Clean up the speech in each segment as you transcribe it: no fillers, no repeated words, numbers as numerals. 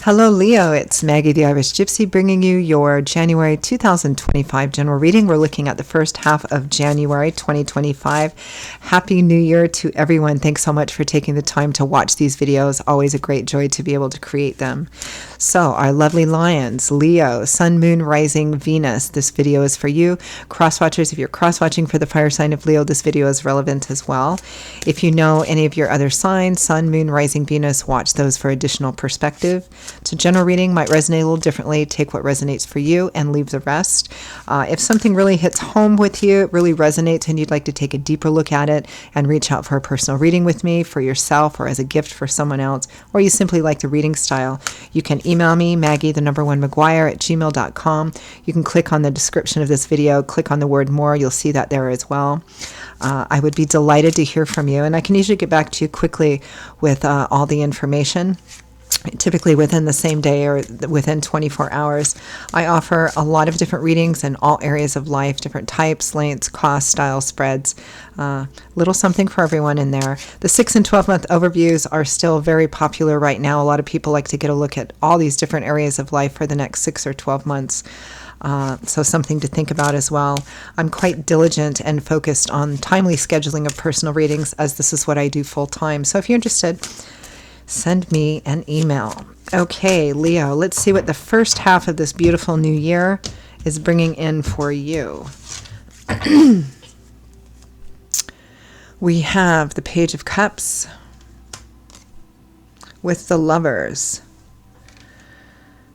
Hello Leo, it's Maggie the Irish Gypsy bringing you your January 2025 general reading. We're looking at the first half of January 2025. Happy New Year to everyone. Thanks so much for taking the time to watch these videos. Always a great joy to be able to create them. So our lovely lions, Leo, Sun, Moon, Rising, Venus. This video is for you. Cross-watchers, if you're cross-watching for the fire sign of Leo, this video is relevant as well. If you know any of your other signs, Sun, Moon, Rising, Venus, watch those for additional perspective. So general reading might resonate a little differently. Take what resonates for you and leave the rest. If something really hits home with you, it really resonates, and you'd like to take a deeper look at it and reach out for a personal reading with me for yourself or as a gift for someone else, or you simply like the reading style, you can email me, Maggie1McGuire@gmail.com. You can click on the description of this video, click on the word more. You'll see that there as well. I would be delighted to hear from you, and I can usually get back to you quickly with all the information. Typically within the same day or within 24 hours. I offer a lot of different readings in all areas of life, different types, lengths, costs, styles, spreads, little something for everyone in there. The 6 and 12 month overviews are still very popular right now. A lot of people like to get a look at all these different areas of life for the next 6 or 12 months. So something to think about as well. I'm quite diligent and focused on timely scheduling of personal readings, as this is what I do full time. So if you're interested, send me an email. Okay, Leo, let's see what the first half of this beautiful new year is bringing in for you. We have the Page of Cups with the Lovers.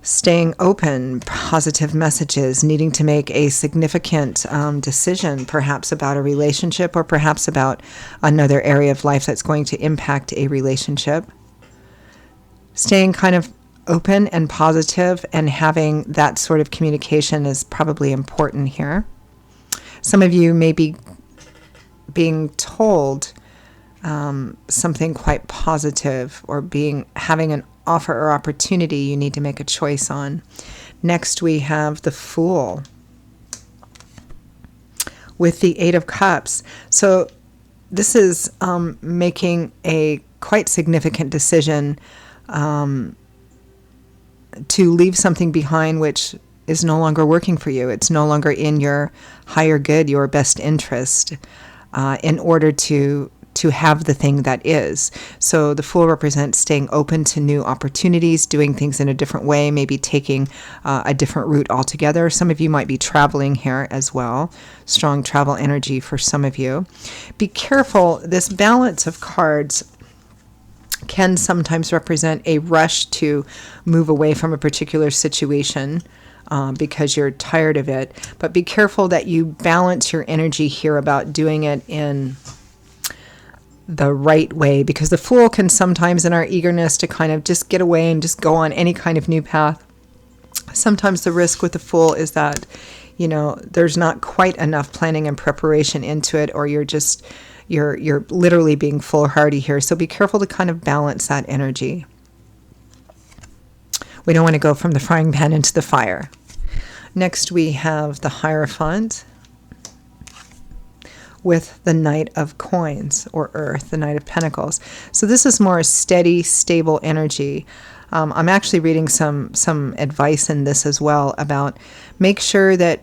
Staying open, positive messages, needing to make a significant decision, perhaps about a relationship or perhaps about another area of life that's going to impact a relationship. Staying kind of open and positive and having that sort of communication is probably important here. Some of you may be being told something quite positive or having an offer or opportunity you need to make a choice on. Next, we have the Fool with the Eight of Cups. So this is making a quite significant decision to leave something behind which is no longer working for you. It's no longer in your higher good, your best interest, in order to have the thing that is. So the Fool represents staying open to new opportunities, doing things in a different way, maybe taking a different route altogether. Some of you might be traveling here as well. Strong travel energy for some of you. Be careful. This balance of cards can sometimes represent a rush to move away from a particular situation because you're tired of it. But be careful that you balance your energy here about doing it in the right way, because the Fool can sometimes, in our eagerness to kind of just get away and just go on any kind of new path, sometimes the risk with the Fool is that, there's not quite enough planning and preparation into it, or you're literally being foolhardy here. So be careful to kind of balance that energy. We don't want to go from the frying pan into the fire. Next, we have the Hierophant with the Knight of Coins, or Earth, the Knight of Pentacles. So this is more steady, stable energy. I'm actually reading some advice in this as well about make sure that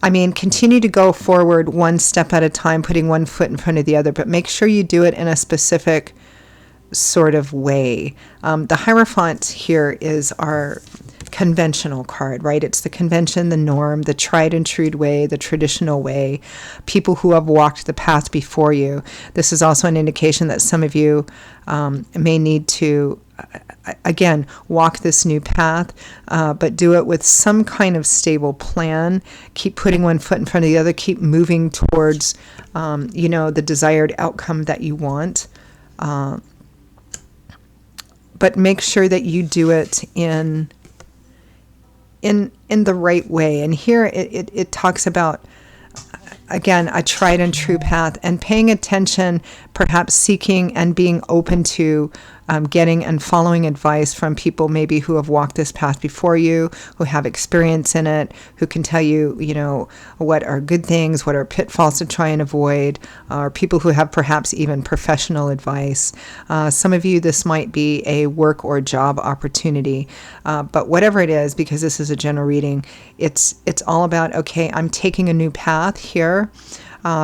continue to go forward one step at a time, putting one foot in front of the other, but make sure you do it in a specific sort of way. The Hierophant here is our conventional card, right? It's the convention, the norm, the tried and true way, the traditional way, people who have walked the path before you. This is also an indication that some of you may need to again, walk this new path, but do it with some kind of stable plan. Keep putting one foot in front of the other. Keep moving towards, the desired outcome that you want. But make sure that you do it in the right way. And here it talks about, again, a tried and true path, and paying attention, perhaps seeking and being open to getting and following advice from people maybe who have walked this path before you, who have experience in it, who can tell you, what are good things, what are pitfalls to try and avoid, or people who have perhaps even professional advice. Some of you, this might be a work or job opportunity, but whatever it is, because this is a general reading, it's all about, okay, I'm taking a new path here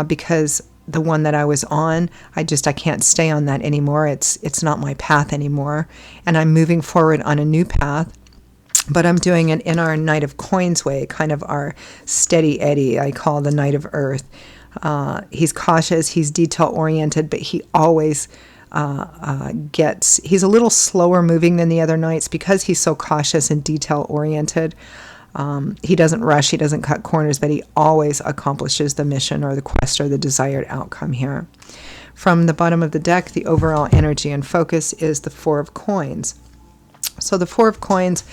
because the one that I was on, I can't stay on that anymore. It's not my path anymore. And I'm moving forward on a new path, but I'm doing it in our Knight of Coins way, kind of our steady Eddie, I call the Knight of Earth. He's cautious, he's detail oriented, but he always he's a little slower moving than the other knights because he's so cautious and detail oriented. He doesn't rush, he doesn't cut corners, but he always accomplishes the mission or the quest or the desired outcome here. From the bottom of the deck, the overall energy and focus is the Four of Coins. So the Four of Coins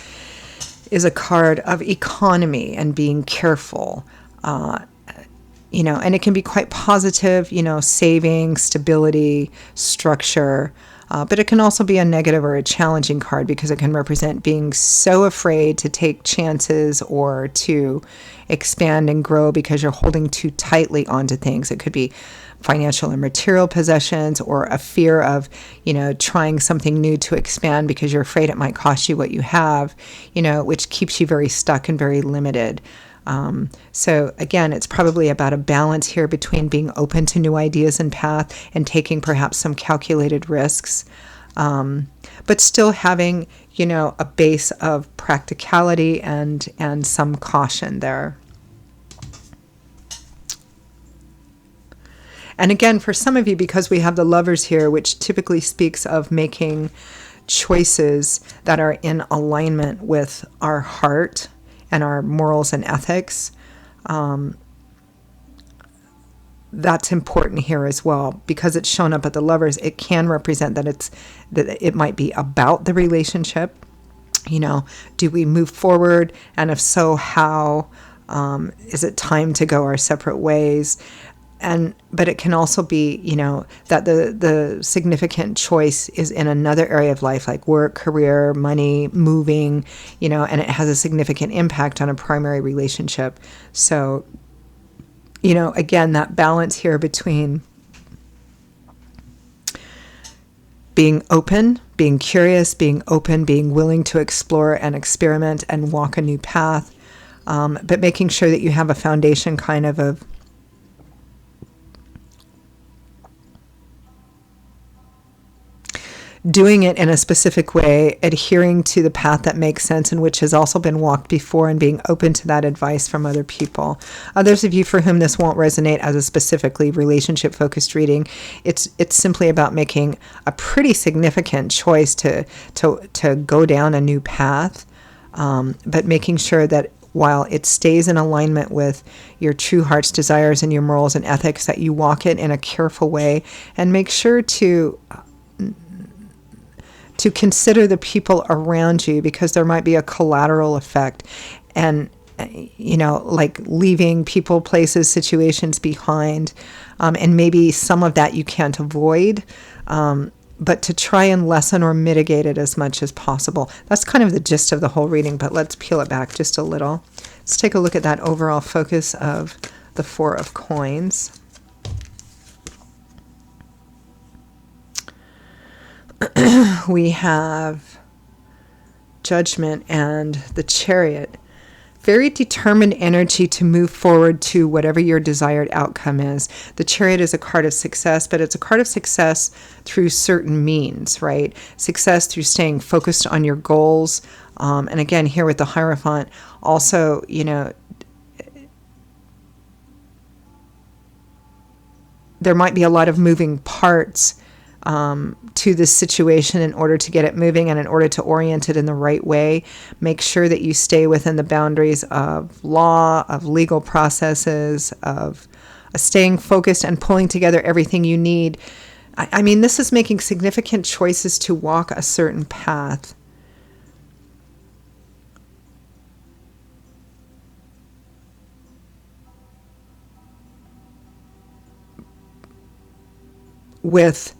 is a card of economy and being careful, and it can be quite positive, saving, stability, structure. But it can also be a negative or a challenging card because it can represent being so afraid to take chances or to expand and grow because you're holding too tightly onto things. It could be financial and material possessions, or a fear of, trying something new to expand because you're afraid it might cost you what you have, which keeps you very stuck and very limited. So again, it's probably about a balance here between being open to new ideas and path and taking perhaps some calculated risks, but still having, a base of practicality and some caution there. And again, for some of you, because we have the Lovers here, which typically speaks of making choices that are in alignment with our heart and our morals and ethics, that's important here as well. Because it's shown up at the Lovers, it can represent that it might be about the relationship. Do we move forward? And if so, how? Is it time to go our separate ways? But it can also be, that the significant choice is in another area of life, like work, career, money, moving, and it has a significant impact on a primary relationship. So, again, that balance here between being open, being curious, being open, being willing to explore and experiment and walk a new path, but making sure that you have a foundation kind of doing it in a specific way, adhering to the path that makes sense and which has also been walked before, and being open to that advice from other people. Others of you for whom this won't resonate as a specifically relationship-focused reading, it's simply about making a pretty significant choice to go down a new path, but making sure that while it stays in alignment with your true heart's desires and your morals and ethics, that you walk it in a careful way and make sure to consider the people around you, because there might be a collateral effect, and like leaving people, places, situations behind, and maybe some of that you can't avoid, but to try and lessen or mitigate it as much as possible. That's kind of the gist of the whole reading, but let's peel it back just a little. Let's take a look at that overall focus of the Four of Coins. We have Judgment and the Chariot. Very determined energy to move forward to whatever your desired outcome is. The Chariot is a card of success, but it's a card of success through certain means, right? Success through staying focused on your goals. And again, here with the Hierophant, also, there might be a lot of moving parts to this situation in order to get it moving and in order to orient it in the right way. Make sure that you stay within the boundaries of law, of legal processes, of staying focused and pulling together everything you need. I mean, this is making significant choices to walk a certain path. With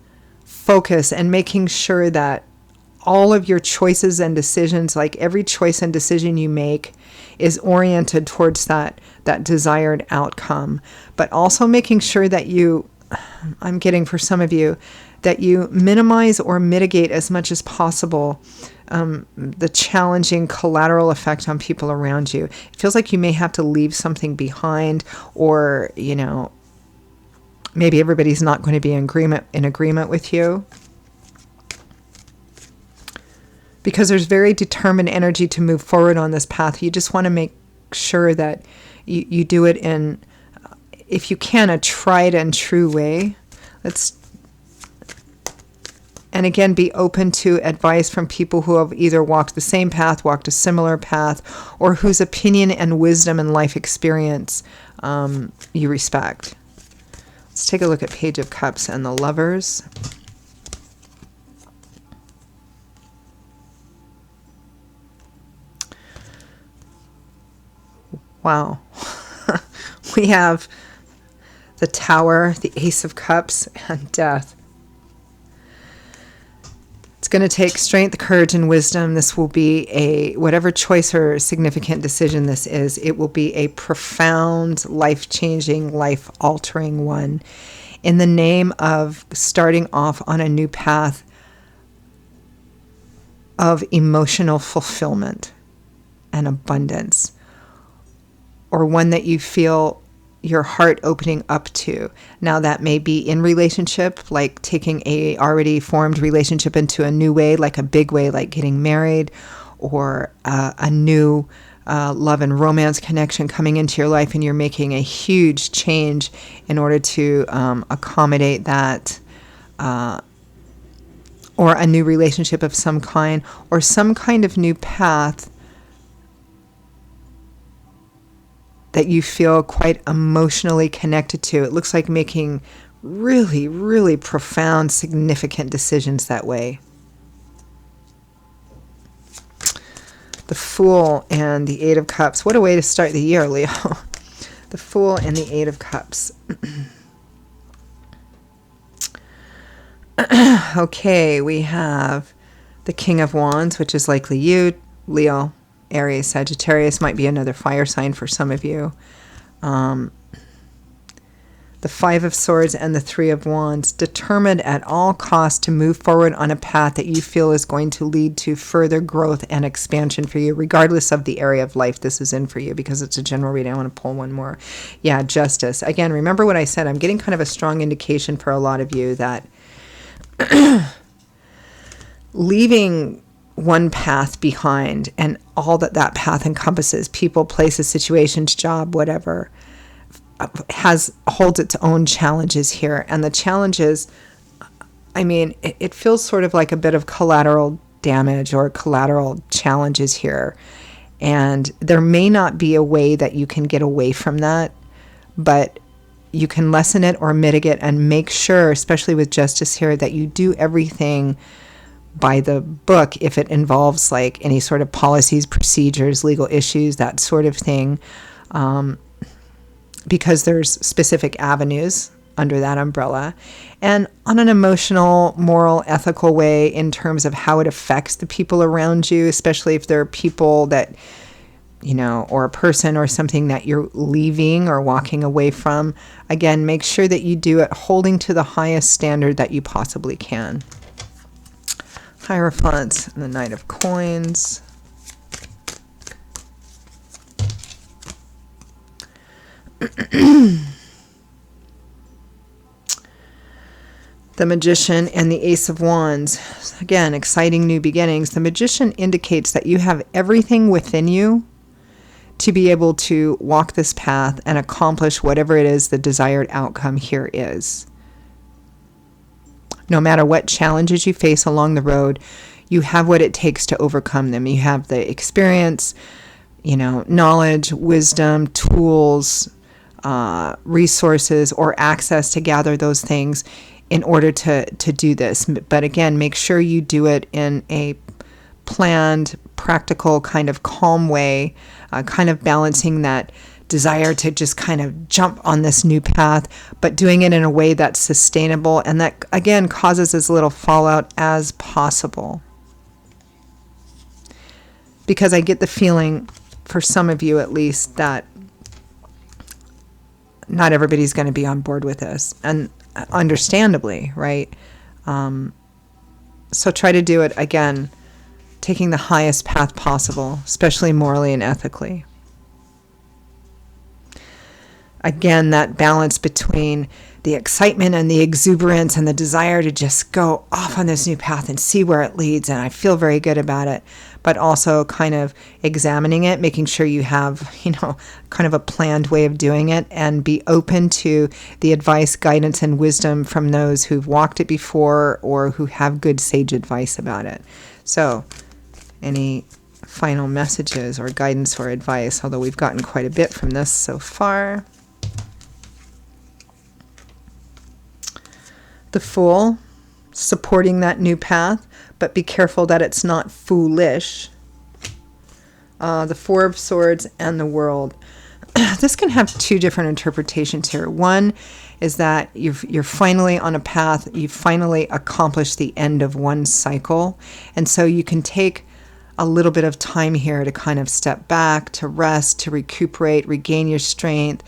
focus and making sure that all of your choices and decisions, like every choice and decision you make, is oriented towards that desired outcome. But also making sure that I'm getting for some of you, that you minimize or mitigate as much as possible the challenging collateral effect on people around you. It feels like you may have to leave something behind, or, maybe everybody's not going to be in agreement with you. Because there's very determined energy to move forward on this path. You just want to make sure that you do it in, if you can, a tried and true way. And again, be open to advice from people who have either walked the same path, walked a similar path, or whose opinion and wisdom and life experience you respect. Let's take a look at Page of Cups and the Lovers. Wow. We have the Tower, the Ace of Cups, and Death. It's going to take strength, courage, and wisdom. This will be whatever choice or significant decision this is, it will be a profound, life-changing, life-altering one in the name of starting off on a new path of emotional fulfillment and abundance, or one that you feel your heart opening up to. Now, that may be in relationship, like taking a already formed relationship into a new way, like a big way, like getting married, or a new love and romance connection coming into your life, and you're making a huge change in order to accommodate that, or a new relationship of some kind, or some kind of new path that you feel quite emotionally connected to. It looks like making really, really profound, significant decisions that way. The Fool and the Eight of Cups. What a way to start the year, Leo. The Fool and the Eight of Cups. Okay, we have the King of Wands, which is likely you, Leo. Aries, Sagittarius might be another fire sign for some of you. The Five of Swords and the Three of Wands, determined at all costs to move forward on a path that you feel is going to lead to further growth and expansion for you, regardless of the area of life this is in for you, because it's a general reading. I want to pull one more. Yeah, Justice. Again, remember what I said. I'm getting kind of a strong indication for a lot of you that leaving one path behind and all that path encompasses, people, places, situations, job, whatever, holds its own challenges here. And the challenges, I mean, it feels sort of like a bit of collateral damage or collateral challenges here. And there may not be a way that you can get away from that, but you can lessen it or mitigate and make sure, especially with Justice here, that you do everything by the book if it involves like any sort of policies, procedures, legal issues, that sort of thing, because there's specific avenues under that umbrella, and on an emotional, moral, ethical way in terms of how it affects the people around you, especially if there are people that, or a person or something that you're leaving or walking away from. Again, make sure that you do it holding to the highest standard that you possibly can. Hierophant and the Knight of Coins. The Magician and the Ace of Wands. Again, exciting new beginnings. The Magician indicates that you have everything within you to be able to walk this path and accomplish whatever it is the desired outcome here is. No matter what challenges you face along the road, you have what it takes to overcome them. You have the experience, knowledge, wisdom, tools, resources, or access to gather those things in order to do this. But again, make sure you do it in a planned, practical, kind of calm way, kind of balancing that desire to just kind of jump on this new path, but doing it in a way that's sustainable and that, again, causes as little fallout as possible. Because I get the feeling, for some of you at least, that not everybody's going to be on board with this. And understandably, right? So try to do it, again, taking the highest path possible, especially morally and ethically. Again, that balance between the excitement and the exuberance and the desire to just go off on this new path and see where it leads, and I feel very good about it, but also kind of examining it, making sure you have, kind of a planned way of doing it, and be open to the advice, guidance, and wisdom from those who've walked it before or who have good sage advice about it. So, any final messages or guidance or advice, although we've gotten quite a bit from this so far. The Fool, supporting that new path, but be careful that it's not foolish. The Four of Swords and the World. This can have two different interpretations here. One is that you're finally on a path, you've finally accomplished the end of one cycle, and so you can take a little bit of time here to kind of step back, to rest, to recuperate, regain your strength,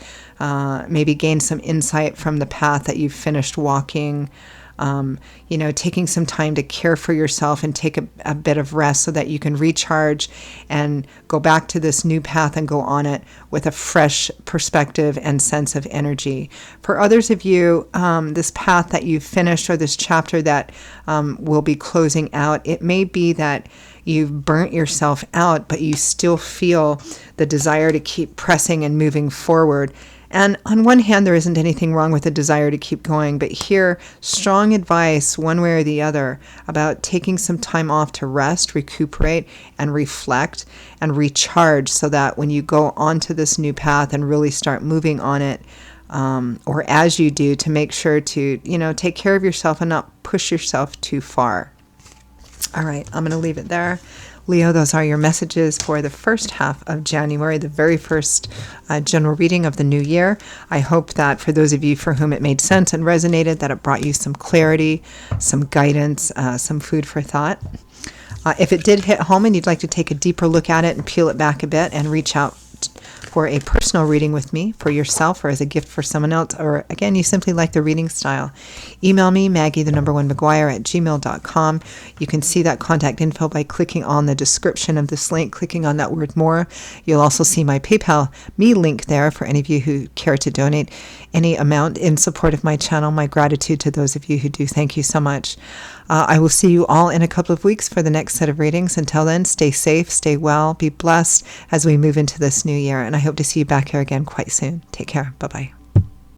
maybe gain some insight from the path that you've finished walking. Taking some time to care for yourself and take a bit of rest so that you can recharge and go back to this new path and go on it with a fresh perspective and sense of energy. For others of you, this path that you've finished or this chapter that will be closing out, it may be that you've burnt yourself out, but you still feel the desire to keep pressing and moving forward. And on one hand, there isn't anything wrong with the desire to keep going, but here, strong advice, one way or the other, about taking some time off to rest, recuperate, and reflect, and recharge so that when you go onto this new path and really start moving on it, or as you do, to make sure to, take care of yourself and not push yourself too far. All right, I'm going to leave it there. Leo, those are your messages for the first half of January, the very first general reading of the new year. I hope that for those of you for whom it made sense and resonated, that it brought you some clarity, some guidance, some food for thought. If it did hit home and you'd like to take a deeper look at it and peel it back a bit and reach out for a personal reading with me for yourself or as a gift for someone else, or again, you simply like the reading style, email me, Maggie1McGuire@gmail.com. You can see that contact info by clicking on the description of this link, clicking on that word more. You'll also see my PayPal me link there for any of you who care to donate any amount in support of my channel. My gratitude to those of you who do. Thank you so much. I will see you all in a couple of weeks for the next set of readings. Until then, stay safe, stay well, be blessed as we move into this new year. And I hope to see you back here again quite soon. Take care. Bye-bye.